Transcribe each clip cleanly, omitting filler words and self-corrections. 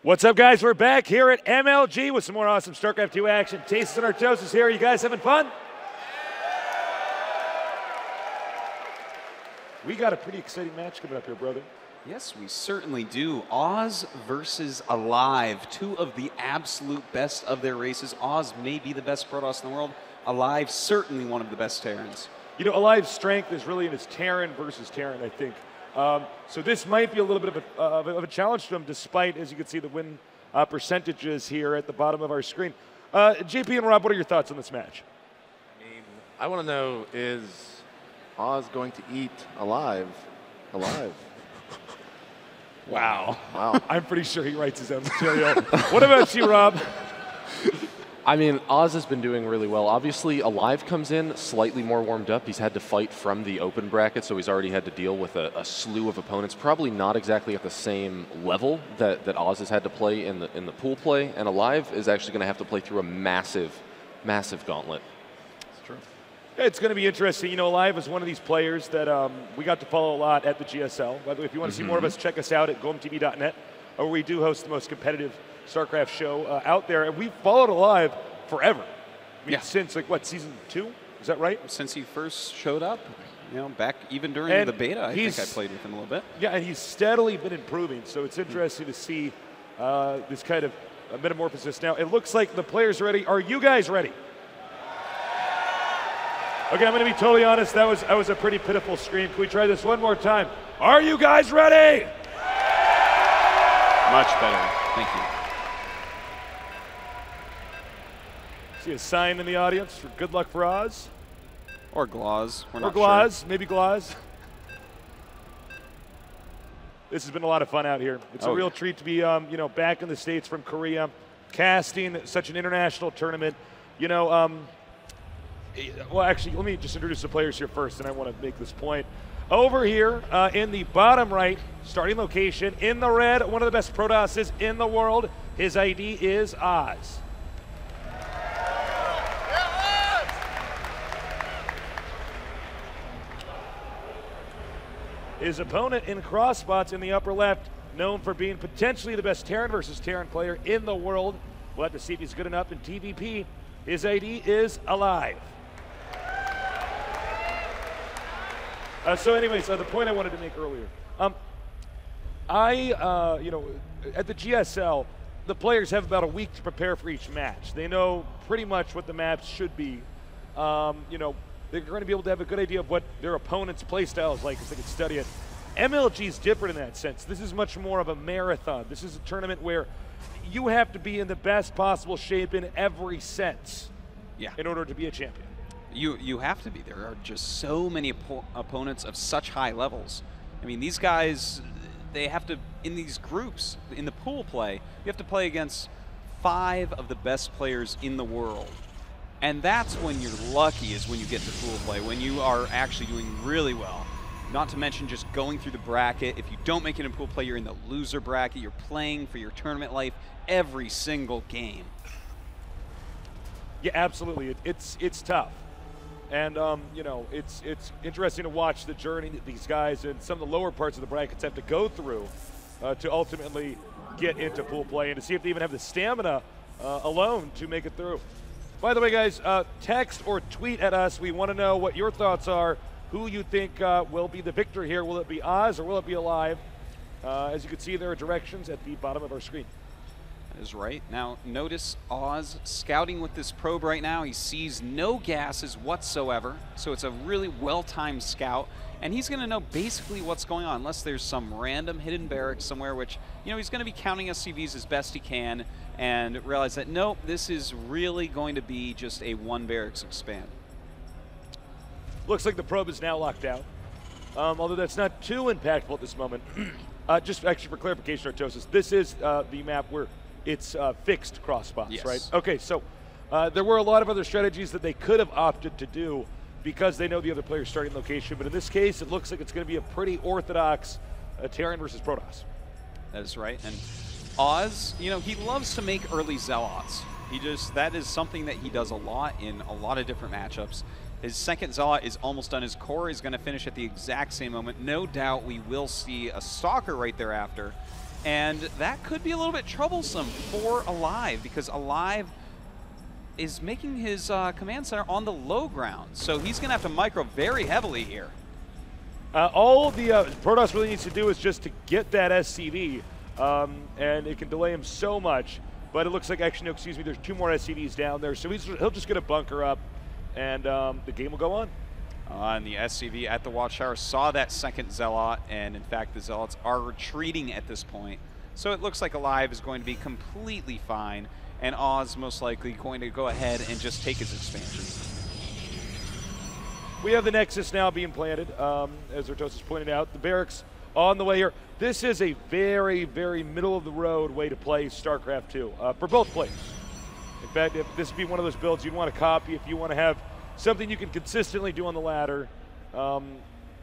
What's up, guys? We're back here at MLG with some more awesome StarCraft 2 action. Tastes and Artosis here. You guys having fun? We got a pretty exciting match coming up here, brother. Yes, we certainly do. Oz versus Alive, two of the absolute best of their races. Oz may be the best Protoss in the world. Alive, certainly one of the best Terrans. You know, Alive's strength is really in his Terran versus Terran, I think. So this might be a little bit of a challenge to him, despite, as you can see, the win percentages here at the bottom of our screen. JP and Rob, what are your thoughts on this match? I want to know, is Oz going to eat Alive? Wow. Wow. I'm pretty sure he writes his own material. What about you, Rob? I mean, Oz has been doing really well. Obviously, Alive comes in slightly more warmed up. He's had to fight from the open bracket, so he's already had to deal with a slew of opponents. Probably not exactly at the same level that Oz has had to play in the pool play. And Alive is actually going to have to play through a massive, massive gauntlet. It's true. It's going to be interesting. You know, Alive is one of these players that we got to follow a lot at the GSL. By the way, if you want to see more of us, check us out at GoemTV.net, where we do host the most competitive StarCraft show out there. And we've followed Alive forever. I mean, since, like, what, season 2? Is that right? Since he first showed up, you know, back even during the beta, I think I played with him a little bit. Yeah, and he's steadily been improving, so it's interesting to see this kind of metamorphosis. Now, it looks like the players are ready. Are you guys ready? Okay, I'm going to be totally honest. That was a pretty pitiful scream. Can we try this one more time? Are you guys ready? Much better. Thank you. See a sign in the audience for good luck for Oz? Or Glaz. We're not Glaz, sure. maybe Glaz. This has been a lot of fun out here. It's a real treat to be, you know, back in the States from Korea, casting such an international tournament. You know, well, actually, let me just introduce the players here first, and I want to make this point. Over here in the bottom right, starting location, in the red, one of the best Protosses in the world. His ID is Oz. His opponent in cross spots in the upper left, known for being potentially the best Terran versus Terran player in the world. We'll have to see if he's good enough in TVP. His ID is Alive. So anyways, the point I wanted to make earlier. You know, at the GSL, the players have about a week to prepare for each match. They know pretty much what the maps should be. You know, they're going to be able to have a good idea of what their opponent's play style is like if they can study it. MLG is different in that sense. This is much more of a marathon. This is a tournament where you have to be in the best possible shape in every sense in order to be a champion. You have to be. There are just so many opponents of such high levels. I mean, these guys, they have to, in these groups, in the pool play, you have to play against 5 of the best players in the world. And that's when you're lucky, is when you get to pool play, when you are actually doing really well. Not to mention just going through the bracket. If you don't make it in pool play, you're in the loser bracket. You're playing for your tournament life every single game. Yeah, absolutely. It's tough. And, you know, it's interesting to watch the journey that these guys in some of the lower parts of the brackets have to go through to ultimately get into pool play and to see if they even have the stamina alone to make it through. By the way, guys, text or tweet at us. We want to know what your thoughts are, who you think will be the victor here. Will it be Oz or will it be Alive? As you can see, there are directions at the bottom of our screen. That is right. Now, notice Oz scouting with this probe right now. He sees no gases whatsoever, so it's a really well-timed scout. And he's going to know basically what's going on, unless there's some random hidden barracks somewhere, which, you know, he's going to be counting SCVs as best he can and realize that, nope, this is really going to be just a one barracks expand. Looks like the probe is now locked out, although that's not too impactful at this moment. Just actually for clarification, Artosis, this is the map where it's fixed cross spots, right? Okay, so there were a lot of other strategies that they could have opted to do because they know the other player's starting location, but in this case, it looks like it's going to be a pretty orthodox Terran versus Protoss. That is right, and Oz, you know, he loves to make early Zealots. That is something that he does a lot in a lot of different matchups. His second Zealot is almost done. His core is going to finish at the exact same moment. No doubt we will see a Stalker right thereafter. And that could be a little bit troublesome for Alive, because Alive is making his command center on the low ground. So he's going to have to micro very heavily here. All the Protoss really needs to do is just to get that SCV, and it can delay him so much. But it looks like, actually, no, excuse me, there's 2 more SCVs down there. So he'll just get a bunker up, and the game will go on. And the SCV at the Watchtower saw that second Zealot, and in fact the Zealots are retreating at this point. So it looks like Alive is going to be completely fine, and Oz most likely going to go ahead and just take his expansion. We have the Nexus now being planted, as Artosis pointed out. The barracks on the way here. This is a very, very middle-of-the-road way to play StarCraft 2 for both players. In fact, if this would be one of those builds you'd want to copy if you want to have something you can consistently do on the ladder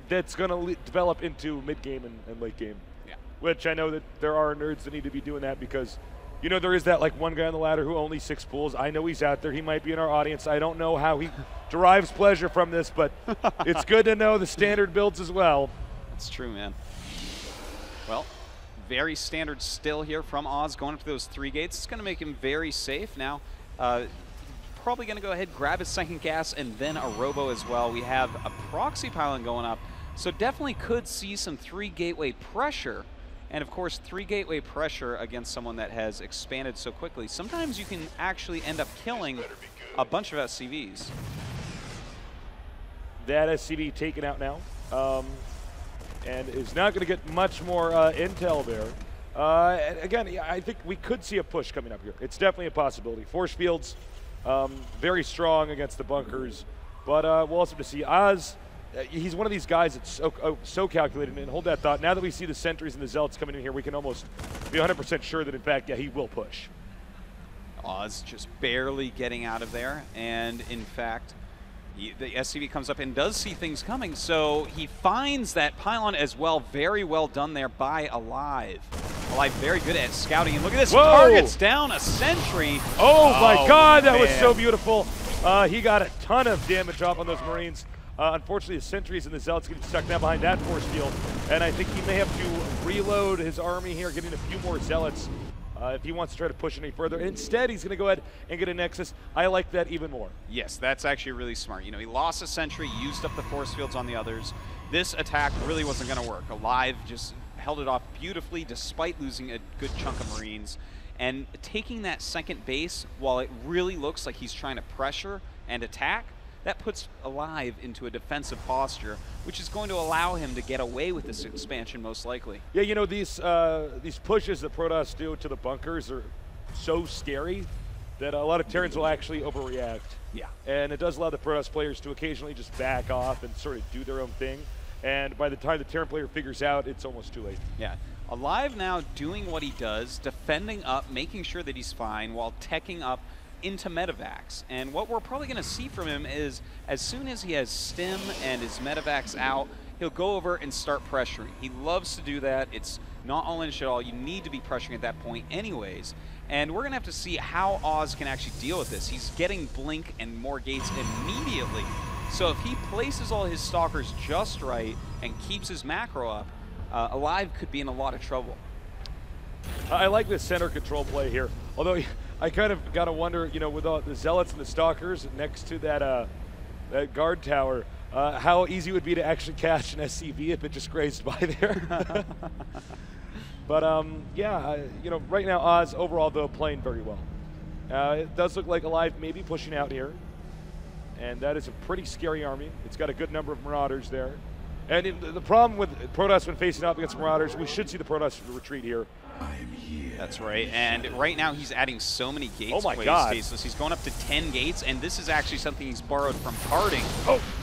that's going to develop into mid-game and late game. Yeah. Which I know that there are nerds that need to be doing that because, you know, there is that like one guy on the ladder who only 6 pools. I know he's out there. He might be in our audience. I don't know how he derives pleasure from this, but it's good to know the standard builds as well. That's true, man. Well, very standard still here from Oz going up to those 3 gates. It's going to make him very safe now. Probably going to go ahead, grab his second gas, and then a robo as well. We have a proxy pylon going up, so definitely could see some 3 gateway pressure. And of course, 3 gateway pressure against someone that has expanded so quickly. Sometimes you can actually end up killing a bunch of SCVs. That SCV taken out now, and is not going to get much more intel there. And again, I think we could see a push coming up here. It's definitely a possibility. Force fields, very strong against the bunkers, but we'll also have to see Oz. He's one of these guys that's so calculated, and hold that thought. Now that we see the sentries and the zealots coming in here, we can almost be 100% sure that, in fact, yeah, he will push. Oz just barely getting out of there, and in fact, the SCV comes up and does see things coming, so he finds that pylon as well. Very well done there by Alive. Alive very good at scouting, and look at this, Whoa! Targets down a sentry. Oh my God, that was man. so beautiful. He got a ton of damage off on those Marines. Unfortunately, the sentries and the zealots getting stuck down behind that force field, and I think he may have to reload his army here, getting a few more zealots if he wants to try to push any further. Instead, he's going to go ahead and get a Nexus. I like that even more. Yes, that's actually really smart. You know, he lost a sentry, used up the force fields on the others. This attack really wasn't going to work. Alive just held it off beautifully despite losing a good chunk of Marines. And taking that second base, while it really looks like he's trying to pressure and attack, that puts Alive into a defensive posture, which is going to allow him to get away with this expansion most likely. Yeah, you know, these pushes that Protoss do to the bunkers are so scary that a lot of Terrans will actually overreact. Yeah. And it does allow the Protoss players to occasionally just back off and sort of do their own thing. And by the time the Terran player figures out, it's almost too late. Yeah. Alive now doing what he does, defending up, making sure that he's fine while teching up into medevacs. And what we're probably going to see from him is as soon as he has stim and his medevacs out, he'll go over and start pressuring. He loves to do that. It's not all in at all. You need to be pressuring at that point anyways. And we're going to have to see how Oz can actually deal with this. He's getting Blink and more gates immediately. So if he places all his Stalkers just right and keeps his macro up, Alive could be in a lot of trouble. I like this center control play here. Although I kind of got to wonder, you know, with all the Zealots and the Stalkers next to that, that guard tower, how easy it would be to actually catch an SCV if it just grazed by there. But yeah, you know, right now Oz overall though playing very well. It does look like Alive may be pushing out here, and that is a pretty scary army. It's got a good number of Marauders there. And the problem with Protoss when facing up against Marauders, we should see the Protoss retreat here. That's right, and right now he's adding so many gates. Oh my God. He's going up to 10 gates, and this is actually something he's borrowed from Harding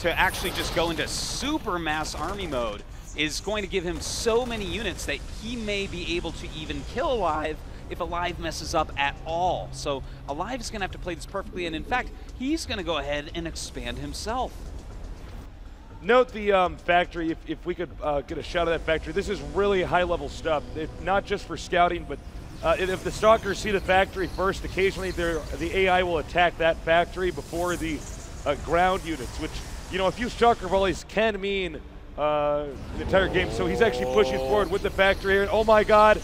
to actually just go into super mass army mode. Is going to give him so many units that he may be able to even kill Alive if Alive messes up at all. So Alive is going to have to play this perfectly, and in fact, he's going to go ahead and expand himself. Note the factory, if we could get a shot of that factory. This is really high-level stuff, not just for scouting, but if the Stalkers see the factory first, occasionally the AI will attack that factory before the ground units, which, you know, a few Stalker volleys can mean the entire game. So he's actually pushing forward with the factory here. Oh my God,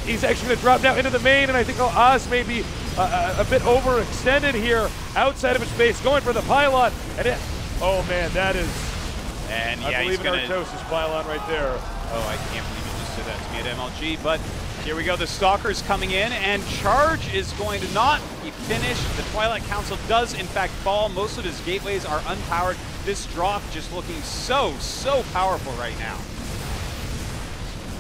he's actually going to drop now into the main, and I think Oz may be a bit overextended here outside of his base, going for the pylon. And oh man, that is, and I believe in Artosis pylon right there. Oh, I can't believe you just said that to me at MLG, but here we go, the Stalker's coming in, and Charge is going to not be finished. The Twilight Council does in fact fall. Most of his gateways are unpowered. This drop just looking so powerful right now.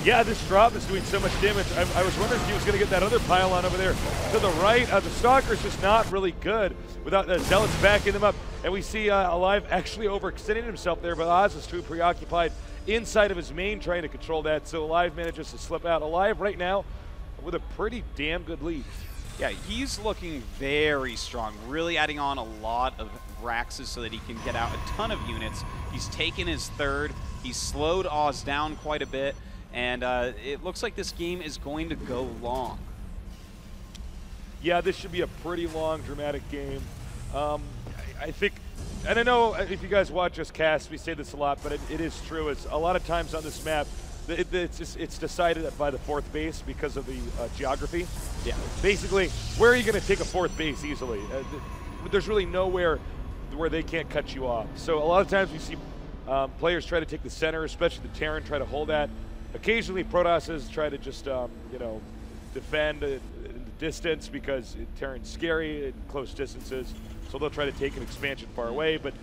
Yeah, this drop is doing so much damage. I was wondering if he was going to get that other pylon over there to the right. The Stalker's just not really good without the Zealots backing them up. And we see Alive actually overextending himself there, but Oz is too preoccupied inside of his main trying to control that. So Alive manages to slip out. Alive right now with a pretty damn good lead. Yeah, he's looking very strong, really adding on a lot of Raxes so that he can get out a ton of units. He's taken his third. He's slowed Oz down quite a bit. And it looks like this game is going to go long. Yeah, this should be a pretty long, dramatic game. I think, and I know if you guys watch us cast, we say this a lot, but it is true. It's a lot of times on this map, it's decided by the fourth base because of the geography. Yeah. Basically, where are you going to take a fourth base easily? There's really nowhere where they can't cut you off. So a lot of times we see players try to take the center, especially the Terran, try to hold that. Occasionally, Protosses try to just, you know, defend in the distance because Terran's scary in close distances. So they'll try to take an expansion far away, but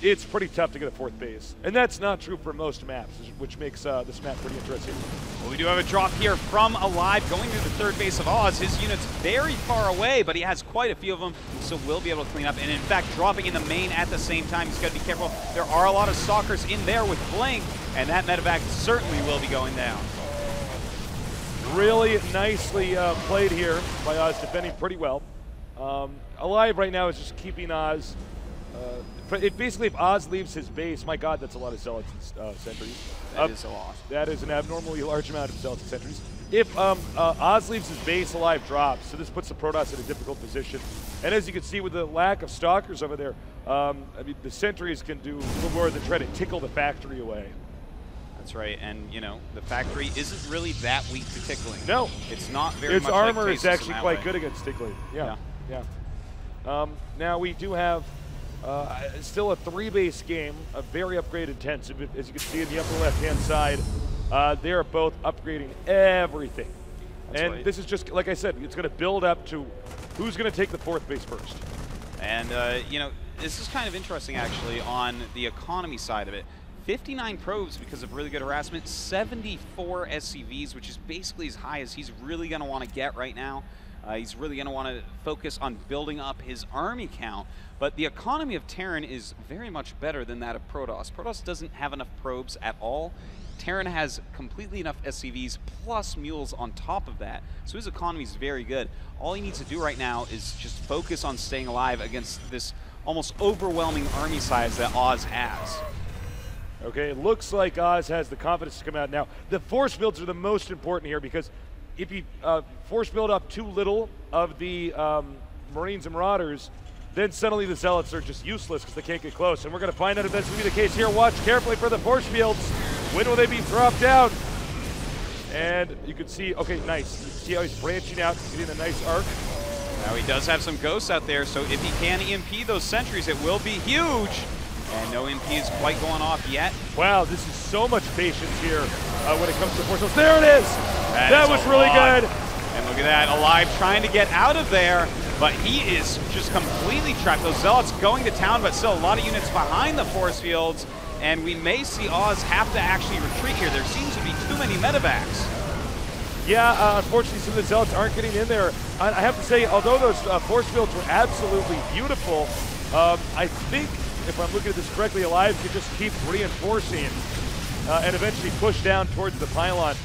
it's pretty tough to get a fourth base. And that's not true for most maps, which makes this map pretty interesting. Well, we do have a drop here from Alive going to the third base of Oz. His unit's very far away, but he has quite a few of them, so we'll be able to clean up. And in fact, dropping in the main at the same time, he's got to be careful. There are a lot of Stalkers in there with Blink, and that medevac certainly will be going down. Really nicely played here by Oz, defending pretty well. Alive right now is just keeping Oz. Basically, if Oz leaves his base, my God, that's a lot of Zealots and sentries. That is a lot. That is an abnormally large amount of Zealots and sentries. If Oz leaves his base, Alive drops, so this puts the Protoss in a difficult position. And as you can see with the lack of Stalkers over there, I mean, the sentries can do a little more than try to tickle the factory away. That's right, and you know, the factory isn't really that weak to tickling. No. It's not very its much armor like is actually quite way. good against tickling. Yeah. Now we do have still a 3-base game, a very upgraded intensive. As you can see in the upper left-hand side, they are both upgrading everything. That's and right. This is just, like I said, it's going to build up to who's going to take the fourth base first. And, you know, this is kind of interesting, actually, on the economy side of it. 59 probes because of really good harassment, 74 SCVs, which is basically as high as he's really going to want to get right now. He's really going to want to focus on building up his army count. But the economy of Terran is very much better than that of Protoss. Protoss doesn't have enough probes at all. Terran has completely enough SCVs plus mules on top of that. So his economy is very good. All he needs to do right now is just focus on staying alive against this almost overwhelming army size that Oz has. Okay, it looks like Oz has the confidence to come out now. The force builds are the most important here because if you force build up too little of the Marines and Marauders, then suddenly the Zealots are just useless because they can't get close. And we're going to find out if that's going to be the case here. Watch carefully for the force fields. When will they be dropped out? And you can see, okay, nice. You see how he's branching out, getting a nice arc. Now he does have some ghosts out there, so if he can EMP those sentries, it will be huge. And no EMP is quite going off yet. Wow, this is so much patience here when it comes to force fields. There it is! That was really good. And look at that, Alive trying to get out of there, but he is just completely trapped. Those Zealots going to town, but still a lot of units behind the force fields. And we may see Oz have to actually retreat here. There seems to be too many medevacs. Yeah, unfortunately, some of the Zealots aren't getting in there. I have to say, although those force fields were absolutely beautiful, I think, if I'm looking at this correctly, Alive could just keep reinforcing and eventually push down towards the pylon.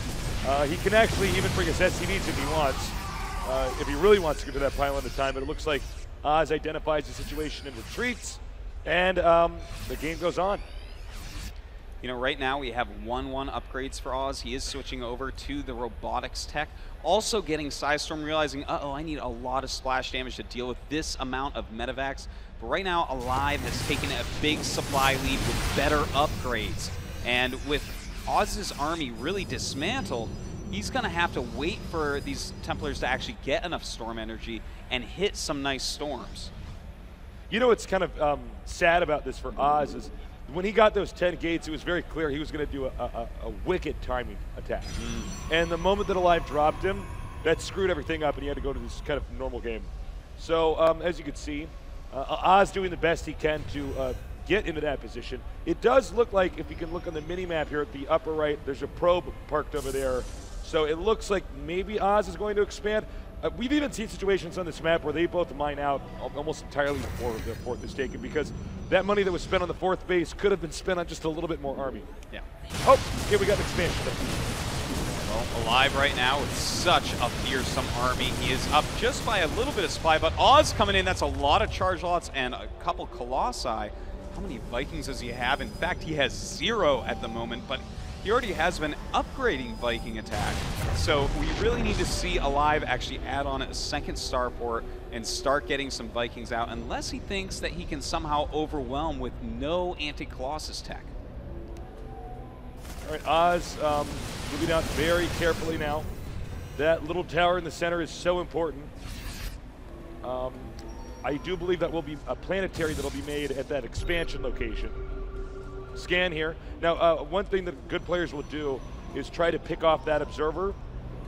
He can actually even bring his SCVs if he wants, if he really wants to get to that pylon at the time, but it looks like Oz identifies the situation and retreats, and the game goes on. You know, right now we have 1-1 upgrades for Oz. He is switching over to the robotics tech. Also getting Psystorm, realizing, uh-oh, I need a lot of splash damage to deal with this amount of medevacs. But right now, Alive has taken a big supply lead with better upgrades. And with Oz's army really dismantled, he's going to have to wait for these Templars to actually get enough storm energy and hit some nice storms. You know what's kind of sad about this for Oz is when he got those 10 gates, it was very clear he was going to do a wicked timing attack. And the moment that Alive dropped him, that screwed everything up, and he had to go to this kind of normal game. So as you can see, Oz doing the best he can to get into that position. It does look like, if you can look on the mini-map here at the upper right, there's a probe parked over there. So it looks like maybe Oz is going to expand. We've even seen situations on this map where they both mine out almost entirely before the fourth is taken, because that money that was spent on the fourth base could have been spent on just a little bit more army. Yeah. Oh, okay, we got an expansion. Well, Alive right now with such a fearsome army. He is up just by a little bit of supply, but Oz coming in, that's a lot of charge lots and a couple Colossi. How many Vikings does he have? In fact, he has 0 at the moment, but he already has been upgrading Viking attack. So we really need to see Alive actually add on a second starport and start getting some Vikings out, unless he thinks that he can somehow overwhelm with no anti-Colossus tech. All right, Oz moving out very carefully now. That little tower in the center is so important. I do believe that will be a planetary that will be made at that expansion location. Scan here. Now, one thing that good players will do is try to pick off that observer,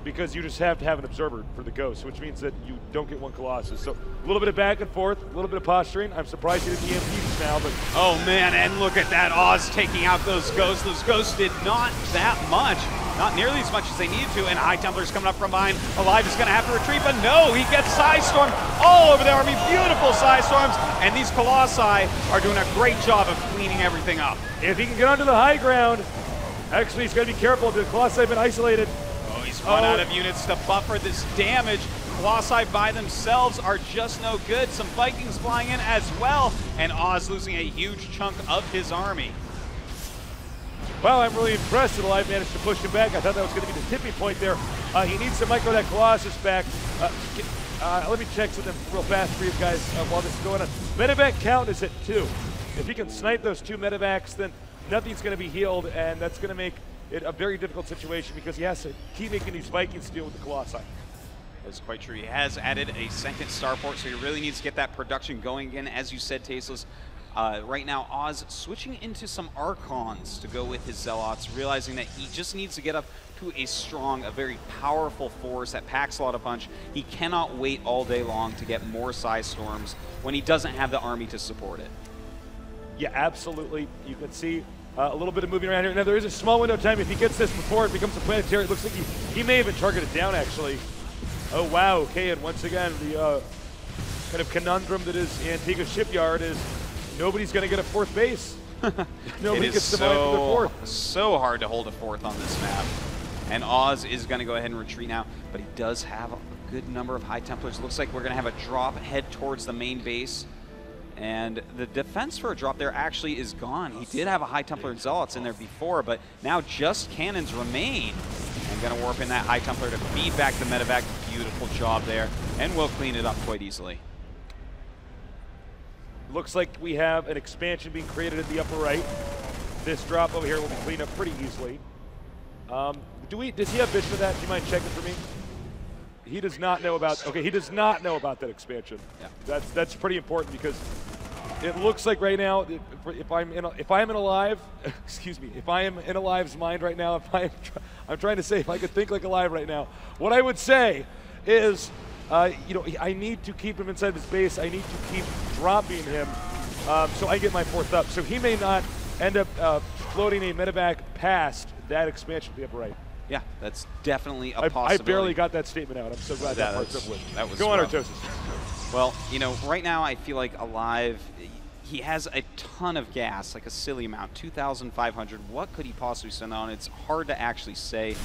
because you just have to have an observer for the ghost, which means that you don't get one Colossus. So a little bit of back and forth, a little bit of posturing. I'm surprised he didn't EMPs now, but... Oh man, and look at that, Oz taking out those ghosts. Those ghosts did not that much, not nearly as much as they needed to, and High Templar's coming up from behind. Alive is gonna have to retreat, but no, he gets Psystorm all over the army. Beautiful Psystorms, and these Colossi are doing a great job of cleaning everything up. If he can get onto the high ground, actually he's gotta be careful. The Colossi have been isolated. He's run out of units to buffer this damage. Colossi by themselves are just no good. Some Vikings flying in as well, and Oz losing a huge chunk of his army. Wow, I'm really impressed that Alive managed to push him back. I thought that was going to be the tipping point there. He needs to micro that Colossus back. Let me check something real fast for you guys while this is going on. Medevac count is at 2. If he can snipe those 2 medevacs, then nothing's going to be healed, and that's going to make it a very difficult situation, because he has to keep making these Vikings deal with the Colossi. That's quite true. He has added a second starport, so he really needs to get that production going again. As you said, Tasteless, right now Oz switching into some Archons to go with his Zealots, realizing that he just needs to get up to a strong, a very powerful force that packs a lot of punch. He cannot wait all day long to get more Psystorms when he doesn't have the army to support it. Yeah, absolutely. You can see a little bit of moving around here. Now, there is a small window of time. If he gets this before it becomes a planetary, it looks like he may have been targeted down, actually. Oh, wow. Okay, and once again, the kind of conundrum that is Antigua Shipyard is nobody's going to get a 4th base. Nobody gets to mine for the 4th. So hard to hold a 4th on this map. And Oz is going to go ahead and retreat now, but he does have a good number of High Templars. Looks like we're going to have a drop head towards the main base. And the defense for a drop there actually is gone. He did have a High Templar and Zealots in there before, but now just cannons remain. And gonna warp in that High Templar to feed back the medevac. Beautiful job there, and we'll clean it up quite easily. Looks like we have an expansion being created at the upper right. This drop over here will be cleaned up pretty easily. Does he have vision of that? Do you mind checking for me? He does not know about, okay, he does not know about that expansion. Yeah. That's pretty important, because it looks like right now, if I'm in Alive, excuse me, if I am in Alive's mind right now, I'm trying to say, if I could think like Alive right now, what I would say is, you know, I need to keep him inside his base. I need to keep dropping him so I get my 4th up. So he may not end up floating a medevac past that expansion to the upper right. Yeah, that's definitely a possibility. I barely got that statement out. I'm so glad that part's up with. That was Go on, Artosis. Well, you know, right now I feel like Alive, he has a ton of gas, like a silly amount, 2,500. What could he possibly send on? It's hard to actually say.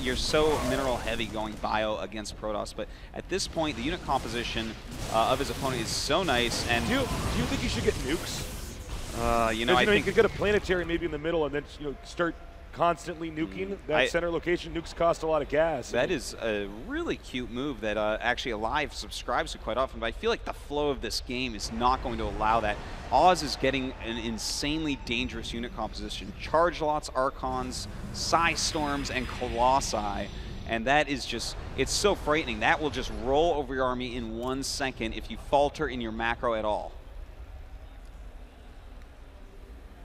You're so mineral heavy going bio against Protoss, but at this point, the unit composition of his opponent is so nice. And do you think you should get nukes? You know, I think you could get a planetary maybe in the middle, and then start constantly nuking that center location. Nukes cost a lot of gas. That is a really cute move that actually Alive subscribes to quite often, but I feel like the flow of this game is not going to allow that. Oz is getting an insanely dangerous unit composition. Charge lots, Archons, Psystorms, and Colossi. And that is just, it's so frightening. That will just roll over your army in 1 second if you falter in your macro at all.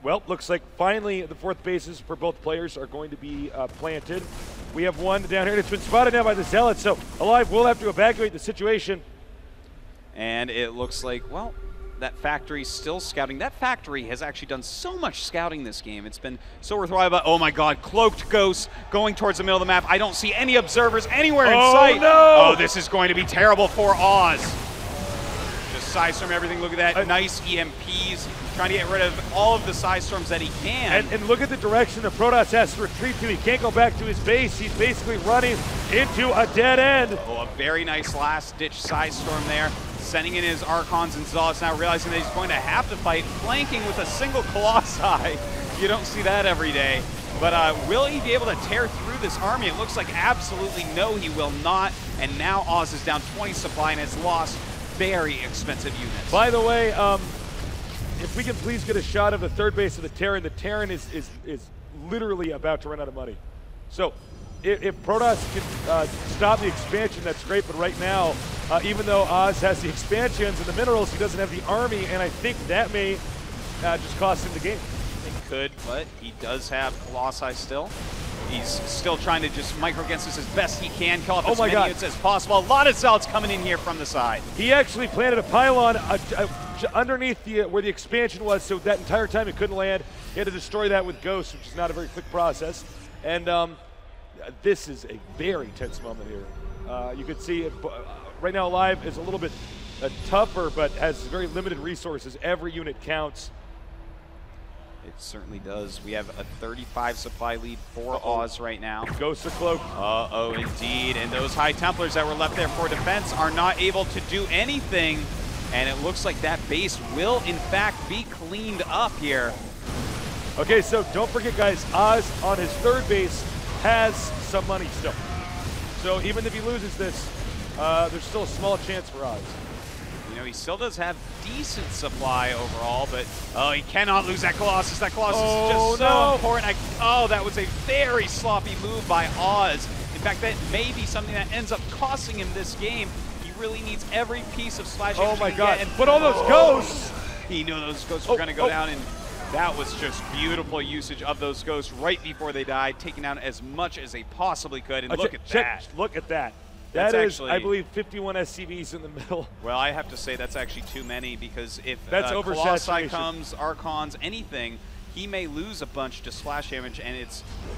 Well, looks like finally the fourth bases for both players are going to be planted. We have one down here, and it's been spotted now by the Zealots, so Alive will have to evacuate the situation. And it looks like, well, that factory's still scouting. That factory has actually done so much scouting this game. It's been so worthwhile. But oh my God, cloaked ghosts going towards the middle of the map. I don't see any observers anywhere in sight. No! Oh, this is going to be terrible for Oz. Just Psystorm everything. Look at that. Nice EMPs. Trying to get rid of all of the Psystorms that he can. And look at the direction that Protoss has to retreat to. He can't go back to his base. He's basically running into a dead end. Oh, a very nice last-ditch Psystorm there. Sending in his Archons and Zealots now, realizing that he's going to have to fight, flanking with a single Colossi. You don't see that every day. But will he be able to tear through this army? It looks like absolutely no, he will not. And now Oz is down 20 supply and has lost very expensive units. By the way, if we can please get a shot of the third base of the Terran is literally about to run out of money. So if Protoss can stop the expansion, that's great, but right now, even though Oz has the expansions and the minerals, he doesn't have the army, and I think that may just cost him the game. It could, but he does have Colossi still. He's still trying to just micro against this as best he can, kill off as many units as possible. A lot of Zealots coming in here from the side. He actually planted a pylon underneath where the expansion was, so that entire time it couldn't land. He had to destroy that with Ghosts, which is not a very quick process. And this is a very tense moment here. You can see it, right now Alive is a little bit tougher, but has very limited resources. Every unit counts. It certainly does. We have a 35 supply lead for Oz right now. Ghosts are cloaked. Uh-oh, indeed. And those High Templars that were left there for defense are not able to do anything. And it looks like that base will, in fact, be cleaned up here. Okay, so don't forget, guys, Oz on his third base has some money still. So even if he loses this, there's still a small chance for Oz. You know, he still does have decent supply overall, but oh, he cannot lose that Colossus. That Colossus is just so important. Oh, that was a very sloppy move by Oz. In fact, that may be something that ends up costing him this game. He really needs every piece of splash damage. Oh my God! And put all those ghosts. He knew those ghosts were going to go down, and that was just beautiful usage of those ghosts right before they died, taking out as much as they possibly could. And look at that! Look at that! That's that is, actually, I believe, 51 SCVs in the middle. Well, I have to say that's actually too many, because if that's Colossi comes, Archons, anything, he may lose a bunch to splash damage, and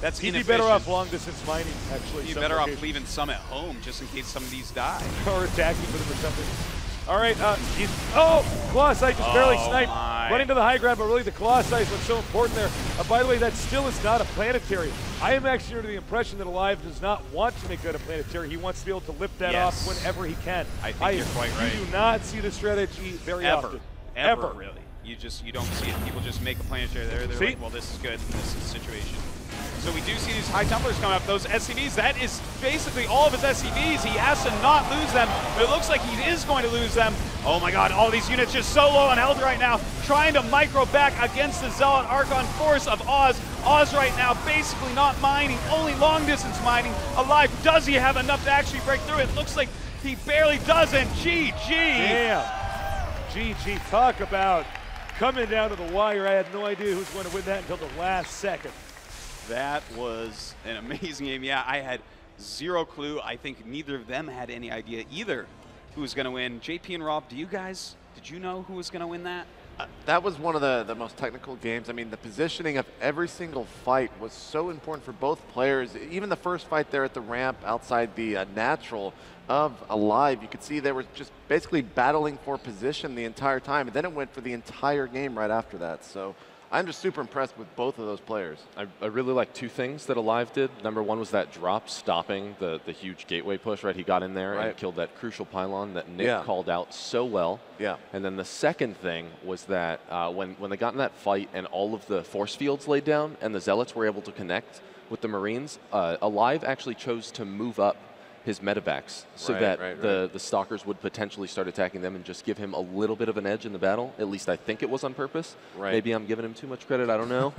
that's He'd inefficient. be better off long distance mining, actually. He'd be better off leaving some at home just in case some of these die. Or attacking with them or something. All right, Colossi just barely sniped, running to the high ground, but really the Colossi is what's so important there. By the way, that still is not a planetary. I am actually under the impression that Alive does not want to make that a planetary. He wants to be able to lift that off whenever he can. I think you're quite right. You do not see the strategy very often. Ever, really. You don't see it. People just make a planetary there. They're like, well, this is good in this situation. So we do see these High Templars coming up. Those SCVs, that is basically all of his SCVs. He has to not lose them, but it looks like he is going to lose them. Oh my God, all these units just so low on health right now, trying to micro back against the Zealot Archon force of Oz. Oz right now basically not mining, only long distance mining. Alive, does he have enough to actually break through? It looks like he barely doesn't. GG. Damn. GG, talk about coming down to the wire. I had no idea who was going to win that until the last second. That was an amazing game. Yeah, I had zero clue. I think neither of them had any idea either who was going to win. JP and Rob, did you know who was going to win that? That was one of the most technical games. I mean, the positioning of every single fight was so important for both players. Even the first fight there at the ramp outside the natural of Alive, you could see they were just basically battling for position the entire time, and then it went for the entire game right after that. So I'm just super impressed with both of those players. I really like two things that Alive did. Number one was that drop, stopping the huge gateway push, right? He got in there and killed that crucial pylon that Nick called out so well. Yeah. And then the second thing was that when they got in that fight and all of the force fields laid down and the Zealots were able to connect with the Marines, Alive actually chose to move up his medevacs so Right, that right, the stalkers would potentially start attacking them and just give him a little bit of an edge in the battle. At least I think it was on purpose. Right. Maybe I'm giving him too much credit, I don't know.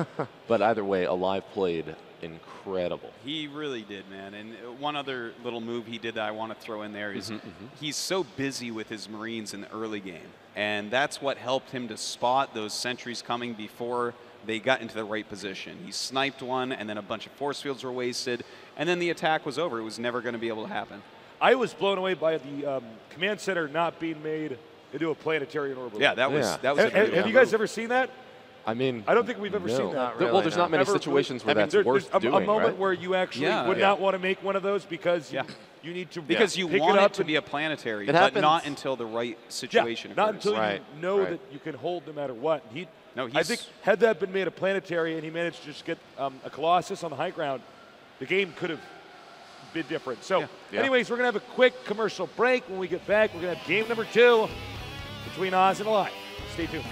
But either way, Alive played incredible. He really did, man. And one other little move he did that I want to throw in there is he's so busy with his Marines in the early game. And that's what helped him to spot those sentries coming before they got into the right position. He sniped one, and then a bunch of force fields were wasted, and then the attack was over. It was never going to be able to happen. I was blown away by the command center not being made into a planetary and orbital. Yeah, that was a beautiful Have you guys move. ever seen that? I mean, I don't think we've ever no. seen that. Not really, Well, there's not many Ever- situations where I mean, that's there's worth a doing, moment right? where you actually Yeah. would Yeah. not want to make one of those because Yeah. you need to Because you pick want it it up to be a planetary, It but happens. not until the right situation not occurs. until Right, you know right. that you can hold no matter what. No, I he's- think had that been made a planetary and he managed to just get a Colossus on the high ground, the game could have been different. So, Yeah. anyways, we're going to have a quick commercial break. When we get back, we're going to have game number 2 between Oz and Alive. Stay tuned.